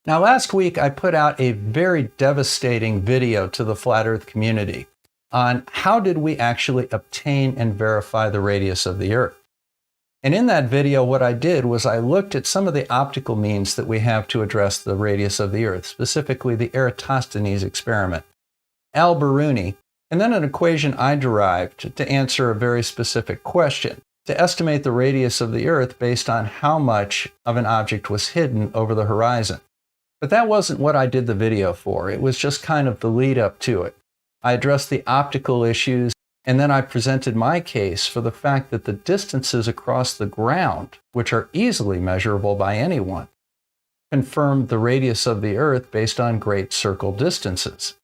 Now, last week I put out a very devastating video to the flat Earth community on how did we actually obtain and verify the radius of the Earth. And in that video, what I did was I looked at some of the optical means that we have to address the radius of the Earth, specifically the Eratosthenes experiment, Al-Biruni, and then an equation I derived to answer a very specific question, to estimate the radius of the Earth based on how much of an object was hidden over the horizon. But that wasn't what I did the video for. It was just kind of the lead up to it. I addressed the optical issues, and then I presented my case for the fact that the distances across the ground, which are easily measurable by anyone, confirmed the radius of the Earth based on great circle distances.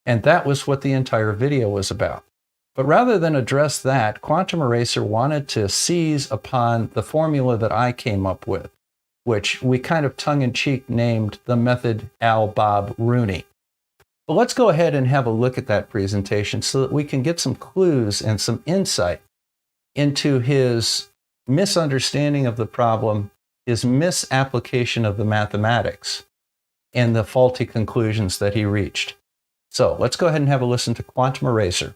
And that was what the entire video was about. But rather than address that, Quantum Eraser wanted to seize upon the formula that I came up with, which we kind of tongue-in-cheek named the method Al-Biruni. But let's go ahead and have a look at that presentation so that we can get some clues and some insight into his misunderstanding of the problem, his misapplication of the mathematics, and the faulty conclusions that he reached. So let's go ahead and have a listen to Quantum Eraser.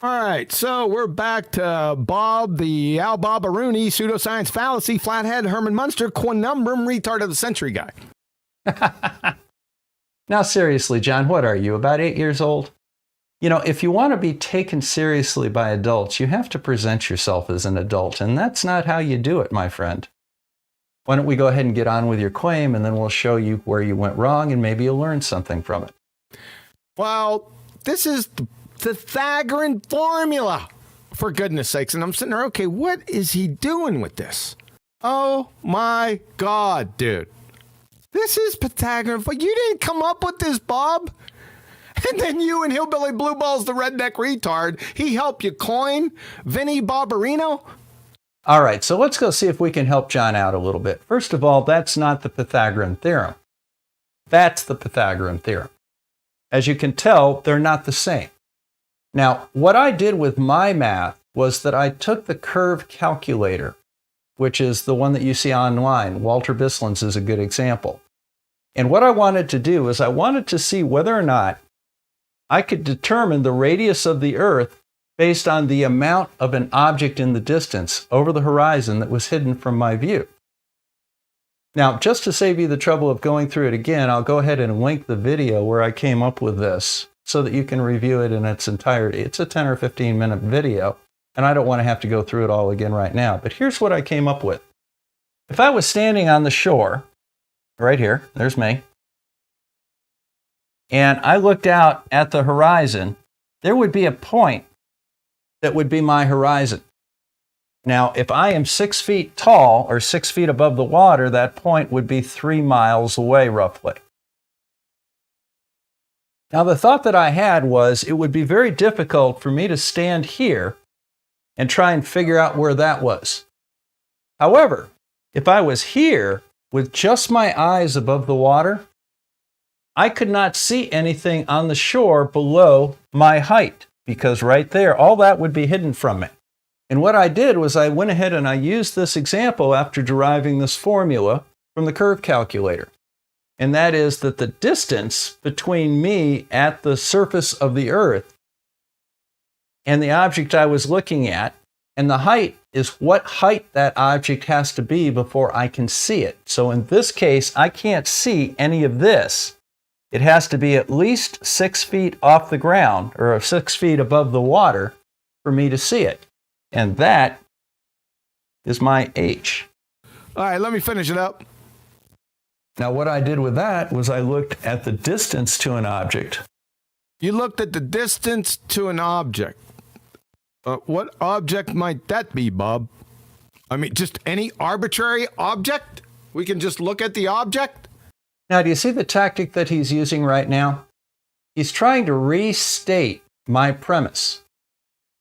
All right, so we're back to Bob, the Al-Biruni pseudoscience fallacy, flathead, Herman Munster, quanumrum, retard of the century guy. Now seriously, John, what are you, about 8 years old? You know, if you want to be taken seriously by adults, you have to present yourself as an adult, and that's not how you do it, my friend. Why don't we go ahead and get on with your claim, and then we'll show you where you went wrong, and maybe you'll learn something from it. Well, this is the Pythagorean formula, for goodness sakes. And I'm sitting there, okay, what is he doing with this? Oh my God, dude. This is Pythagorean. But you didn't come up with this, Bob. And then you and Hillbilly Blue Balls, the redneck retard, he helped you coin Vinnie Barbarino? All right, so let's go see if we can help John out a little bit. First of all, that's not the Pythagorean theorem. That's the Pythagorean theorem. As you can tell, they're not the same. Now, what I did with my math was that I took the curve calculator, which is the one that you see online. Walter Bislin's is a good example. And what I wanted to do is I wanted to see whether or not I could determine the radius of the Earth based on the amount of an object in the distance over the horizon that was hidden from my view. Now, just to save you the trouble of going through it again, I'll go ahead and link the video where I came up with this, so that you can review it in its entirety. It's a 10 or 15 minute video, and I don't want to have to go through it all again right now. But here's what I came up with. If I was standing on the shore, right here, there's me, and I looked out at the horizon, there would be a point that would be my horizon. Now, if I am 6 feet tall, or 6 feet above the water, that point would be 3 miles away, roughly. Now, the thought that I had was it would be very difficult for me to stand here and try and figure out where that was. However, if I was here with just my eyes above the water, I could not see anything on the shore below my height, because right there, all that would be hidden from me. And what I did was I went ahead and I used this example after deriving this formula from the curve calculator. And that is that the distance between me at the surface of the Earth and the object I was looking at, and the height is what height that object has to be before I can see it. So in this case, I can't see any of this. It has to be at least 6 feet off the ground, or 6 feet above the water, for me to see it. And that is my H. All right, let me finish it up. Now, what I did with that was I looked at the distance to an object. You looked at the distance to an object. What object might that be, Bob? I mean, just any arbitrary object? We can just look at the object? Now, do you see the tactic that he's using right now? He's trying to restate my premise.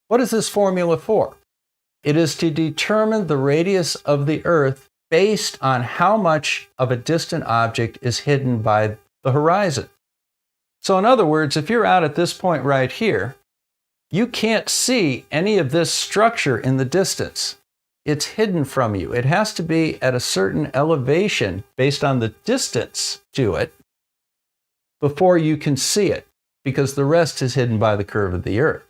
What is this formula for? It is to determine the radius of the Earth based on how much of a distant object is hidden by the horizon. So in other words, if you're out at this point right here, you can't see any of this structure in the distance. It's hidden from you. It has to be at a certain elevation based on the distance to it before you can see it, because the rest is hidden by the curve of the Earth.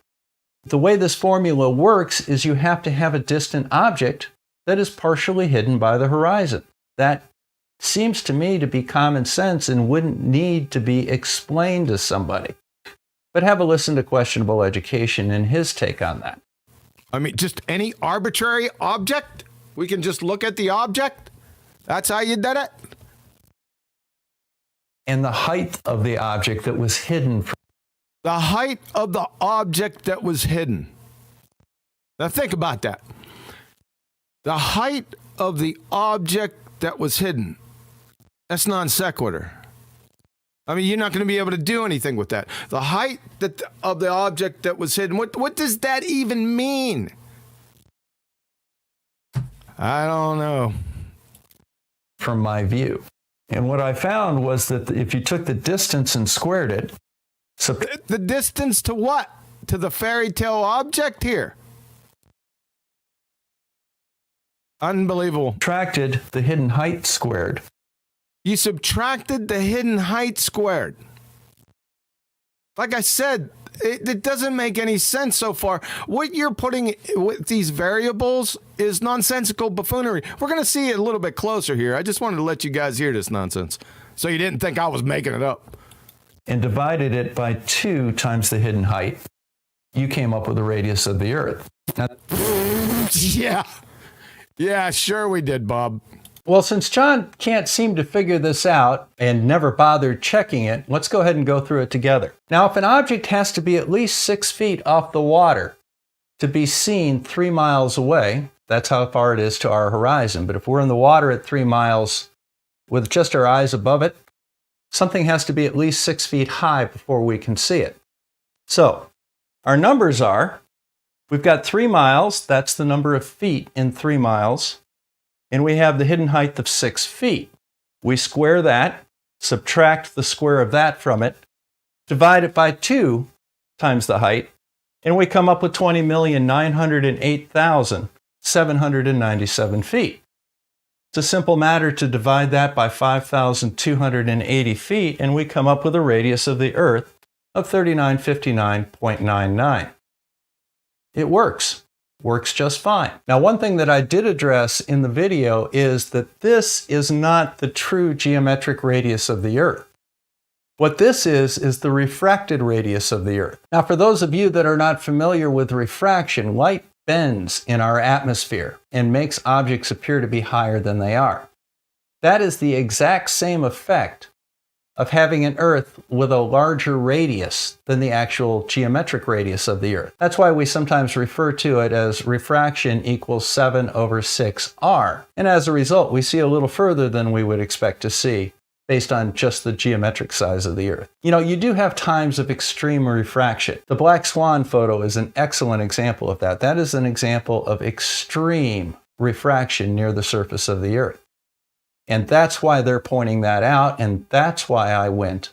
The way this formula works is you have to have a distant object that is partially hidden by the horizon. That seems to me to be common sense and wouldn't need to be explained to somebody. But have a listen to Questionable Education and his take on that. I mean, just any arbitrary object? We can just look at the object? That's how you did it? And the height of the object that was hidden from. The height of the object that was hidden. Now think about that. The height of the object that was hidden. That's non sequitur. I mean, you're not going to be able to do anything with that. The height of the object that was hidden. What does that even mean? I don't know. From my view. And what I found was that if you took the distance and squared it. The distance to what? To the fairy tale object here. Unbelievable. Subtracted the hidden height squared. You subtracted the hidden height squared. Like I said, it doesn't make any sense so far. What you're putting with these variables is nonsensical buffoonery. We're going to see it a little bit closer here. I just wanted to let you guys hear this nonsense so you didn't think I was making it up. And divided it by 2 times the hidden height. You came up with the radius of the Earth. Now, Yeah, sure we did, Bob. well, since John can't seem to figure this out and never bothered checking it, let's go ahead and go through it together. Now, if an object has to be at least 6 feet off the water to be seen 3 miles away, that's how far it is to our horizon. But if we're in the water at 3 miles with just our eyes above it, something has to be at least 6 feet high before we can see it. So our numbers are, we've got 3 miles, that's the number of feet in 3 miles. And we have the hidden height of 6 feet. We square that, subtract the square of that from it, divide it by 2 times the height, and we come up with 20,908,797 feet. It's a simple matter to divide that by 5,280 feet, and we come up with a radius of the Earth of 3959.99. It works just fine. Now, one thing that I did address in the video is that this is not the true geometric radius of the Earth. What this is the refracted radius of the Earth. Now, for those of you that are not familiar with refraction, light bends in our atmosphere and makes objects appear to be higher than they are. That is the exact same effect of having an Earth with a larger radius than the actual geometric radius of the Earth. That's why we sometimes refer to it as refraction equals 7/6r. And as a result, we see a little further than we would expect to see based on just the geometric size of the Earth. You know, you do have times of extreme refraction. The black swan photo is an excellent example of that. That is an example of extreme refraction near the surface of the Earth. And that's why they're pointing that out, and that's why I went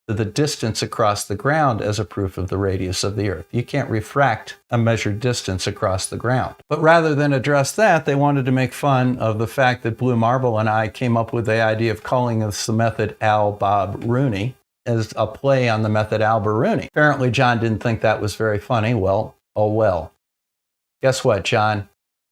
to the distance across the ground as a proof of the radius of the Earth. You can't refract a measured distance across the ground. But rather than address that, they wanted to make fun of the fact that Blue Marble and I came up with the idea of calling this the method Al-Bob-Rooney as a play on the method Al-Biruni. Apparently, John didn't think that was very funny. Well, oh well. Guess what, John?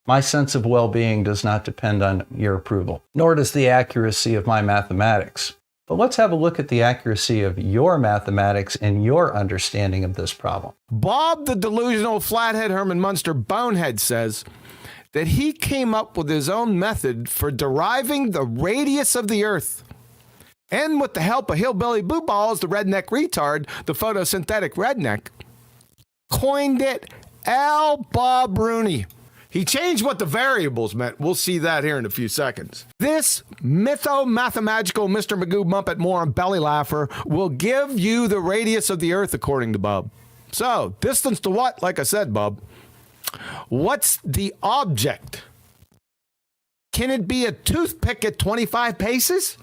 My sense of well-being does not depend on your approval, nor does the accuracy of my mathematics. But let's have a look at the accuracy of your mathematics and your understanding of this problem. Bob the delusional flathead Herman Munster bonehead says that he came up with his own method for deriving the radius of the Earth. And with the help of Hillbilly Blue Balls, the redneck retard, the photosynthetic redneck, coined it Al-Bob-Rooney. He changed what the variables meant. We'll see that here in a few seconds. This mytho-mathemagical Mr. Magoo Muppet Moron belly laugher will give you the radius of the Earth, according to Bub. So, distance to what? Like I said, Bub. What's the object? Can it be a toothpick at 25 paces?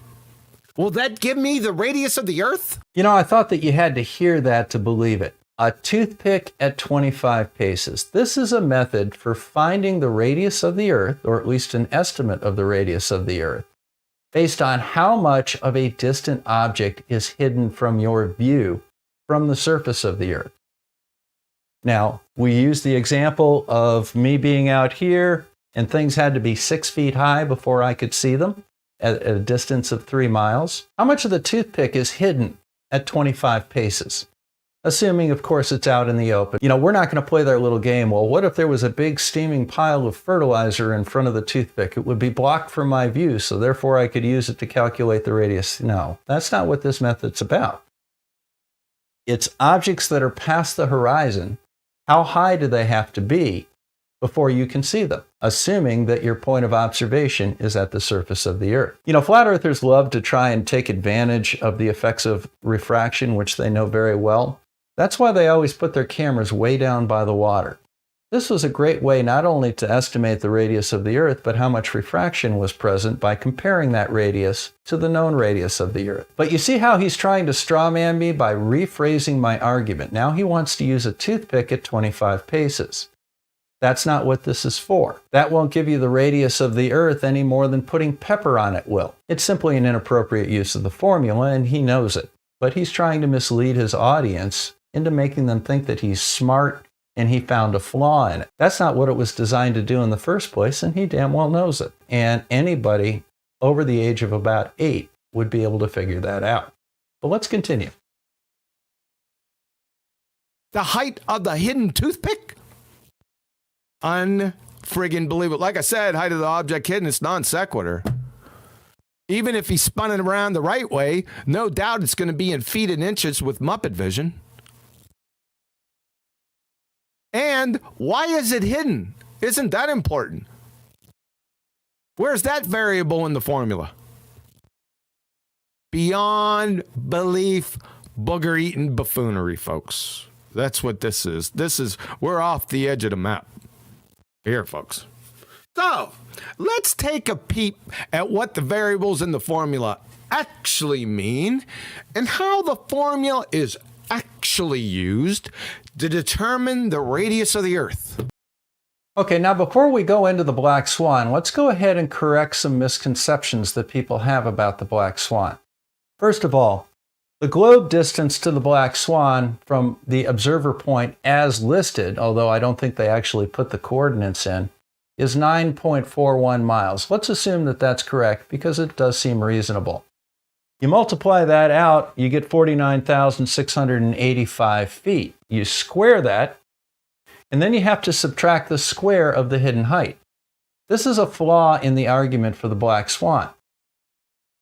Will that give me the radius of the Earth? You know, I thought that you had to hear that to believe it. A toothpick at 25 paces. This is a method for finding the radius of the Earth, or at least an estimate of the radius of the Earth, based on how much of a distant object is hidden from your view from the surface of the Earth. Now, we use the example of me being out here, and things had to be 6 feet high before I could see them at a distance of 3 miles. How much of the toothpick is hidden at 25 paces? Assuming, of course, it's out in the open. You know, we're not going to play their little game. Well, what if there was a big steaming pile of fertilizer in front of the toothpick? It would be blocked from my view, so therefore I could use it to calculate the radius. No, that's not what this method's about. It's objects that are past the horizon. How high do they have to be before you can see them, assuming that your point of observation is at the surface of the Earth? You know, flat earthers love to try and take advantage of the effects of refraction, which they know very well. That's why they always put their cameras way down by the water. This was a great way not only to estimate the radius of the Earth, but how much refraction was present by comparing that radius to the known radius of the Earth. But you see how he's trying to strawman me by rephrasing my argument. Now he wants to use a toothpick at 25 paces. That's not what this is for. That won't give you the radius of the Earth any more than putting pepper on it will. It's simply an inappropriate use of the formula, and he knows it. But he's trying to mislead his audience into making them think that he's smart and he found a flaw in it. That's not what it was designed to do in the first place, and he damn well knows it. And anybody over the age of about 8 would be able to figure that out. But let's continue. The height of the hidden toothpick? Unfriggin' believable. Like I said, height of the object hidden is non sequitur. Even if he spun it around the right way, no doubt it's going to be in feet and inches with Muppet vision. And why is it hidden? Isn't that important? Where's that variable in the formula? Beyond belief, booger-eating buffoonery, folks. That's what this is. We're off the edge of the map. Here, folks. So, let's take a peep at what the variables in the formula actually mean and how the formula is actually used to determine the radius of the Earth. Okay, now before we go into the black swan, let's go ahead and correct some misconceptions that people have about the black swan. First of all, the globe distance to the black swan from the observer point as listed, although I don't think they actually put the coordinates in, is 9.41 miles. Let's assume that that's correct because it does seem reasonable. You multiply that out, you get 49,685 feet. You square that, and then you have to subtract the square of the hidden height. This is a flaw in the argument for the black swan.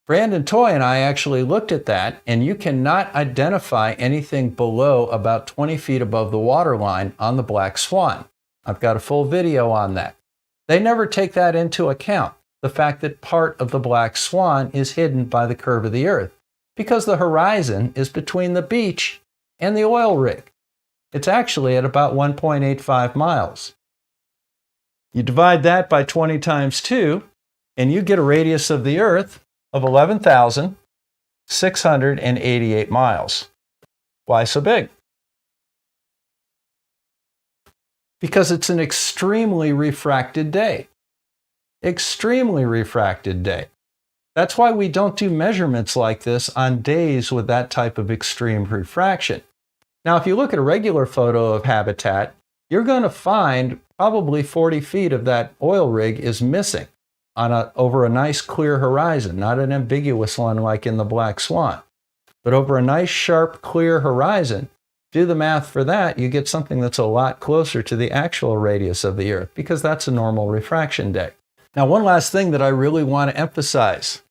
Brandon Toy and I actually looked at that, and you cannot identify anything below about 20 feet above the waterline on the black swan. I've got a full video on that. They never take that into account, the fact that part of the black swan is hidden by the curve of the Earth, because the horizon is between the beach and the oil rig. It's actually at about 1.85 miles. You divide that by 20 times 2, and you get a radius of the Earth of 11,688 miles. Why so big? Because it's an extremely refracted day. Extremely refracted day. That's why we don't do measurements like this on days with that type of extreme refraction. Now, if you look at a regular photo of habitat, you're going to find probably 40 feet of that oil rig is missing over a nice clear horizon, not an ambiguous one like in the black swan, but over a nice sharp clear horizon. Do the math for that, you get something that's a lot closer to the actual radius of the Earth, because that's a normal refraction day. Now, one last thing that I really want to emphasize.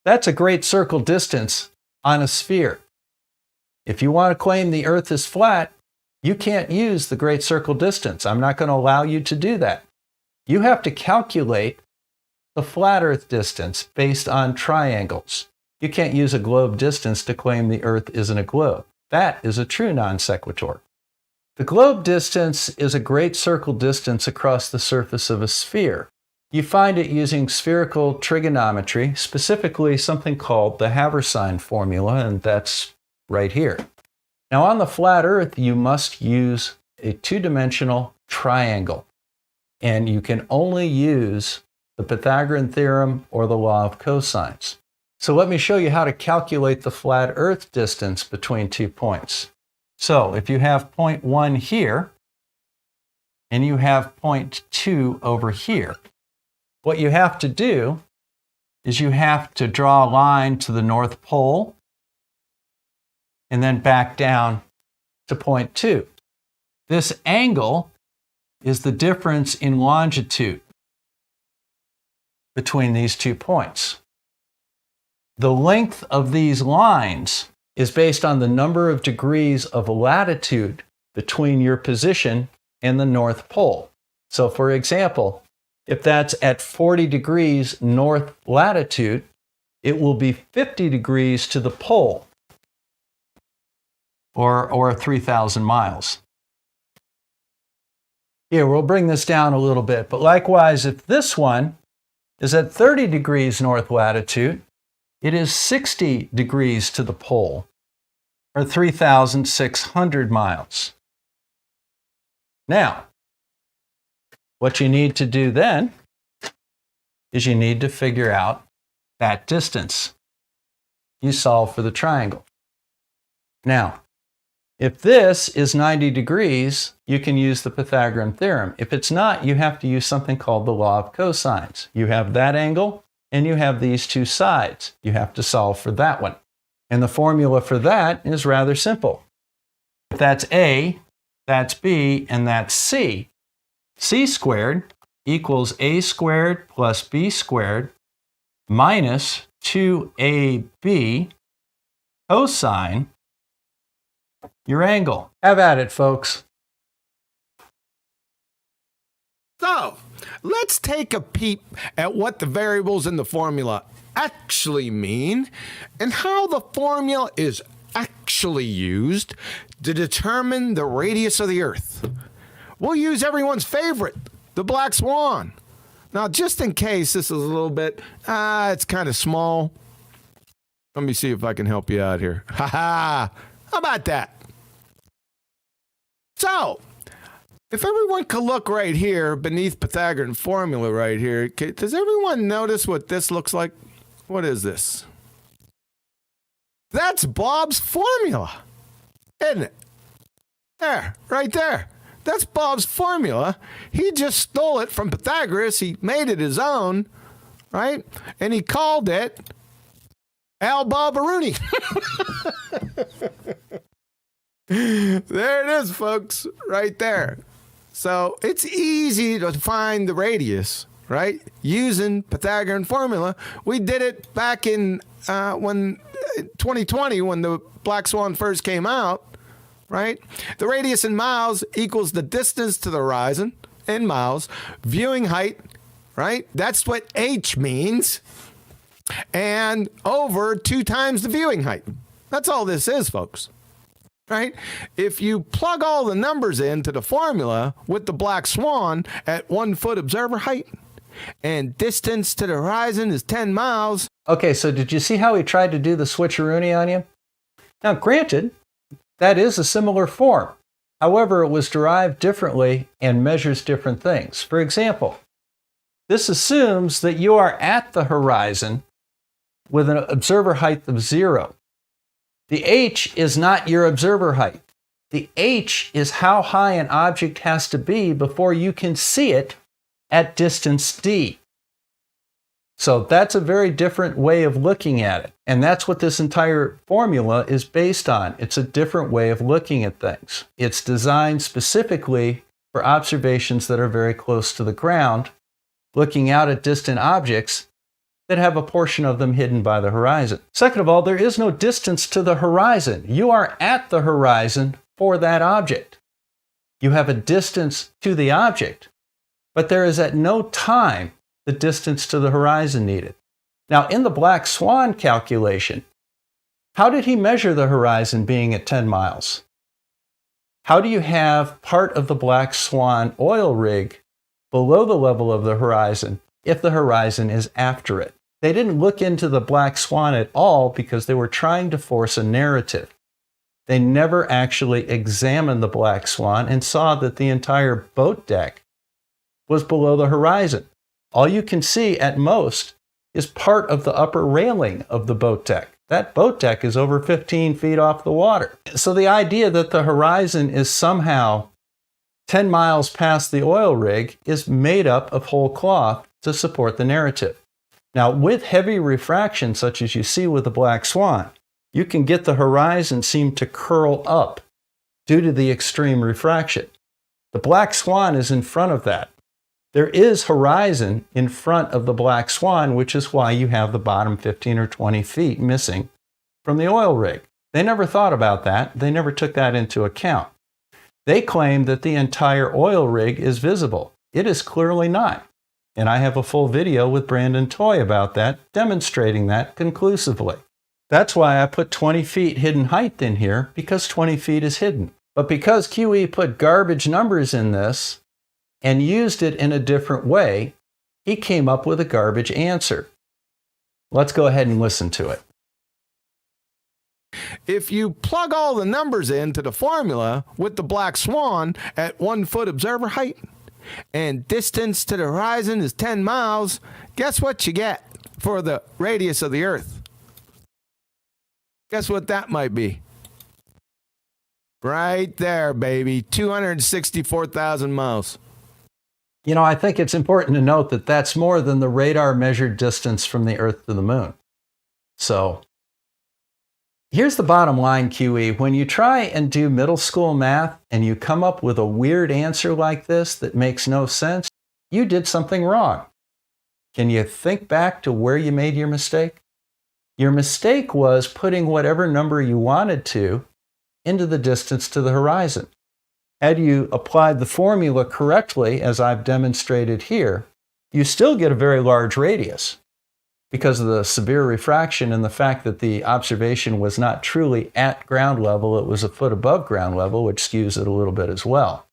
That's a great circle distance on a sphere. If you want to claim the Earth is flat, you can't use the great circle distance. I'm not going to allow you to do that. You have to calculate the flat Earth distance based on triangles. You can't use a globe distance to claim the Earth isn't a globe. That is a true non sequitur. The globe distance is a great circle distance across the surface of a sphere. You find it using spherical trigonometry, specifically something called the Haversine formula, and that's right here. Now on the flat Earth, you must use a two-dimensional triangle, and you can only use the Pythagorean theorem or the law of cosines. So let me show you how to calculate the flat Earth distance between 2 points. So if you have point 1 here, and you have point 2 over here, what you have to do is you have to draw a line to the North Pole and then back down to point 2. This angle is the difference in longitude between these 2 points. The length of these lines is based on the number of degrees of latitude between your position and the North Pole. So for example, if that's at 40 degrees north latitude, it will be 50 degrees to the pole, or 3,000 miles. Here, we'll bring this down a little bit, but likewise, if this one is at 30 degrees north latitude, it is 60 degrees to the pole, or 3,600 miles. Now, what you need to do then is you need to figure out that distance. You solve for the triangle. Now, if this is 90 degrees, you can use the Pythagorean theorem. If it's not, you have to use something called the law of cosines. You have that angle, and you have these two sides. You have to solve for that one. And the formula for that is rather simple. If that's A, that's B, and that's C, C squared equals A squared plus B squared minus 2AB cosine your angle. Have at it, folks. So, let's take a peep at what the variables in the formula actually mean and how the formula is actually used to determine the radius of the Earth. We'll use everyone's favorite, the black swan. Now, just in case this is a little bit, it's kind of small. Let me see if I can help you out here. Ha ha! How about that? So, if everyone could look right here beneath Pythagorean formula right here, does everyone notice what this looks like? What is this? That's Bob's formula, isn't it? There, right there. That's Bob's formula. He just stole it from Pythagoras. He made it his own, right? And he called it Al Barbaruni. There it is, folks, right there. So it's easy to find the radius, right? Using Pythagorean formula. We did it back in 2020 when the Black Swan first came out, right? The radius in miles equals the distance to the horizon in miles. Viewing height, right? That's what H means. And over 2 times the viewing height. That's all this is, folks. Right? If you plug all the numbers into the formula with the Black Swan at 1 foot observer height and distance to the horizon is 10 miles. Okay, so did you see how he tried to do the switcheroony on you? Now, granted, that is a similar form. However, it was derived differently and measures different things. For example, this assumes that you are at the horizon with an observer height of 0. The H is not your observer height. The H is how high an object has to be before you can see it at distance d. So that's a very different way of looking at it. And that's what this entire formula is based on. It's a different way of looking at things. It's designed specifically for observations that are very close to the ground, looking out at distant objects that have a portion of them hidden by the horizon. Second of all, there is no distance to the horizon. You are at the horizon for that object. You have a distance to the object, but there is at no time the distance to the horizon needed. Now, in the black swan calculation, how did he measure the horizon being at 10 miles? How do you have part of the black swan oil rig below the level of the horizon if the horizon is after it? They didn't look into the black swan at all because they were trying to force a narrative. They never actually examined the black swan and saw that the entire boat deck was below the horizon. All you can see at most is part of the upper railing of the boat deck. That boat deck is over 15 feet off the water. So the idea that the horizon is somehow 10 miles past the oil rig is made up of whole cloth to support the narrative. Now, with heavy refraction, such as you see with the black swan, you can get the horizon seem to curl up due to the extreme refraction. The black swan is in front of that. There is horizon in front of the black swan, which is why you have the bottom 15 or 20 feet missing from the oil rig. They never thought about that. They never took that into account. They claim that the entire oil rig is visible. It is clearly not. And I have a full video with Brandon Toy about that, demonstrating that conclusively. That's why I put 20 feet hidden height in here, because 20 feet is hidden. But because QE put garbage numbers in this and used it in a different way, he came up with a garbage answer. Let's go ahead and listen to it. If you plug all the numbers into the formula with the black swan at 1 foot observer height and distance to the horizon is 10 miles, guess what you get for the radius of the Earth? Guess what that might be? Right there, baby. 264,000 miles. You know, I think it's important to note that that's more than the radar measured distance from the Earth to the Moon. So here's the bottom line, QE. When you try and do middle school math and you come up with a weird answer like this that makes no sense, you did something wrong. Can you think back to where you made your mistake? Your mistake was putting whatever number you wanted to into the distance to the horizon. Had you applied the formula correctly, as I've demonstrated here, you still get a very large radius because of the severe refraction and the fact that the observation was not truly at ground level, it was a foot above ground level, which skews it a little bit as well.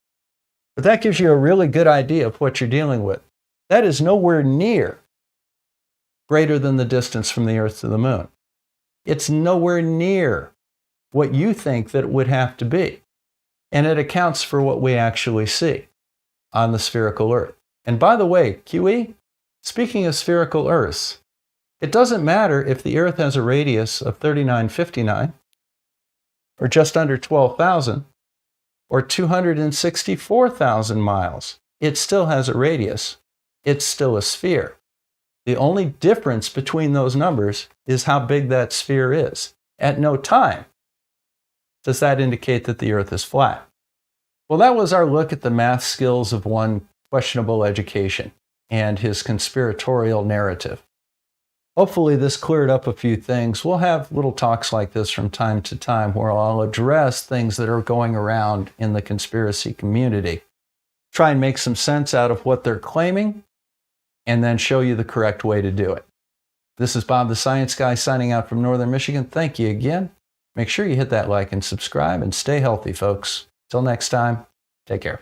But that gives you a really good idea of what you're dealing with. That is nowhere near greater than the distance from the Earth to the Moon. It's nowhere near what you think that it would have to be. And it accounts for what we actually see on the spherical Earth. And by the way, QE, speaking of spherical Earths, it doesn't matter if the Earth has a radius of 3959, or just under 12,000, or 264,000 miles. It still has a radius. It's still a sphere. The only difference between those numbers is how big that sphere is. At no time does that indicate that the Earth is flat. Well, that was our look at the math skills of one questionable education and his conspiratorial narrative. Hopefully this cleared up a few things. We'll have little talks like this from time to time where I'll address things that are going around in the conspiracy community. Try and make some sense out of what they're claiming and then show you the correct way to do it. This is Bob the Science Guy signing out from Northern Michigan. Thank you again. Make sure you hit that like and subscribe and stay healthy, folks. Till next time, take care.